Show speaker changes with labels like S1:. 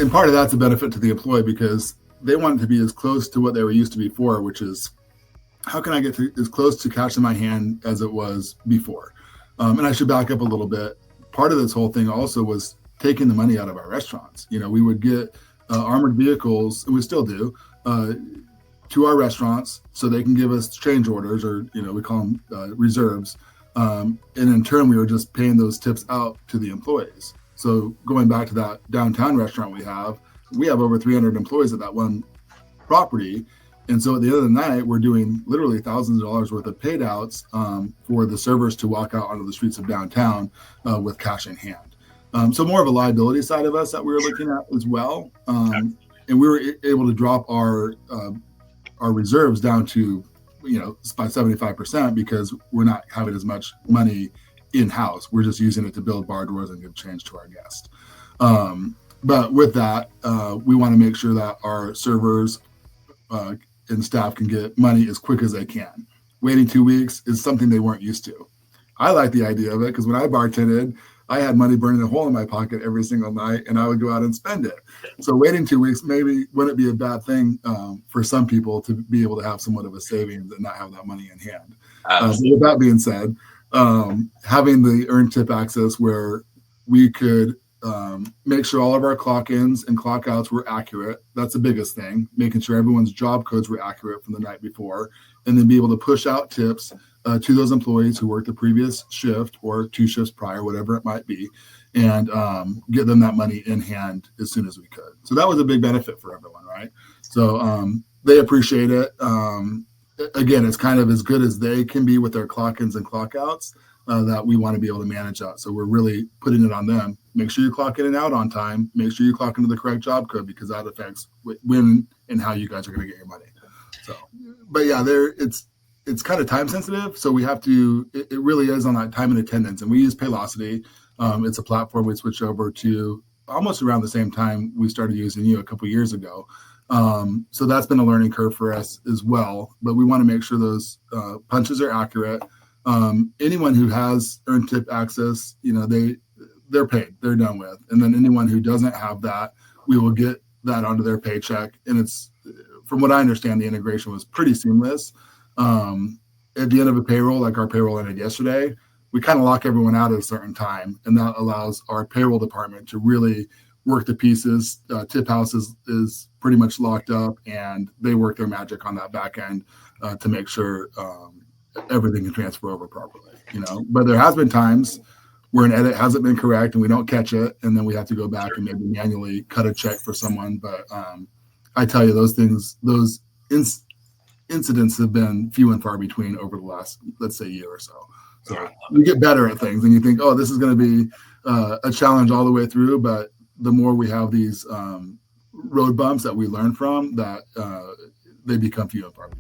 S1: And part of that's a benefit to the employee because they want it to be as close to what they were used to before, which is how can I get as close to cash in my hand as it was before? And I should back up a little bit. Part of this whole thing also was taking the money out of our restaurants. We would get armored vehicles, and we still do, to our restaurants so they can give us change orders, or we call them reserves. And in turn, we were just paying those tips out to the employees. So going back to that downtown restaurant we have over 300 employees at that one property. And so at the end of the night, we're doing literally thousands of dollars worth of paid outs for the servers to walk out onto the streets of downtown with cash in hand. So more of a liability side of us that we were looking at as well. And we were able to drop our reserves down to, by 75% because we're not having as much money in-house. We're just using it to build bar doors and give change to our guests. But with that, we want to make sure that our servers and staff can get money as quick as they can. Waiting 2 weeks is something they weren't used to. I like the idea of it because when I bartended, I had money burning a hole in my pocket every single night, and I would go out and spend it. So waiting 2 weeks maybe wouldn't be a bad thing for some people to be able to have somewhat of a savings and not have that money in hand. With that being said, having the earned tip access where we could make sure all of our clock-ins and clock-outs were accurate. That's the biggest thing, making sure everyone's job codes were accurate from the night before, and then be able to push out tips to those employees who worked the previous shift or 2 shifts prior, whatever it might be, and get them that money in hand as soon as we could. So that was a big benefit for everyone, right? So they appreciate it. Again, it's kind of as good as they can be with their clock-ins and clock-outs that we want to be able to manage that. So we're really putting it on them. Make sure you clock in and out on time. Make sure you clock into the correct job code because that affects when and how you guys are going to get your money. So, but yeah, it's kind of time sensitive. So we have to, it really is on that time and attendance. And we use Paylocity. It's a platform we switched over to almost around the same time we started using you a couple of years ago. So that's been a learning curve for us as well. But we want to make sure those punches are accurate. Anyone who has earned tip access, they're paid, they're done with. And then anyone who doesn't have that, we will get that onto their paycheck. And it's, from what I understand, the integration was pretty seamless. At the end of a payroll, like our payroll ended yesterday, we kind of lock everyone out at a certain time. And that allows our payroll department to really work the pieces. TipHaus is pretty much locked up, and they work their magic on that back end to make sure everything can transfer over properly, But there has been times where an edit hasn't been correct and we don't catch it, and then we have to go back and maybe manually cut a check for someone. But I tell you, those incidents have been few and far between over the last, let's say, year or so. So you get better at things, and you think, oh, this is going to be a challenge all the way through. But the more we have these road bumps that we learn from, that they become few and far between.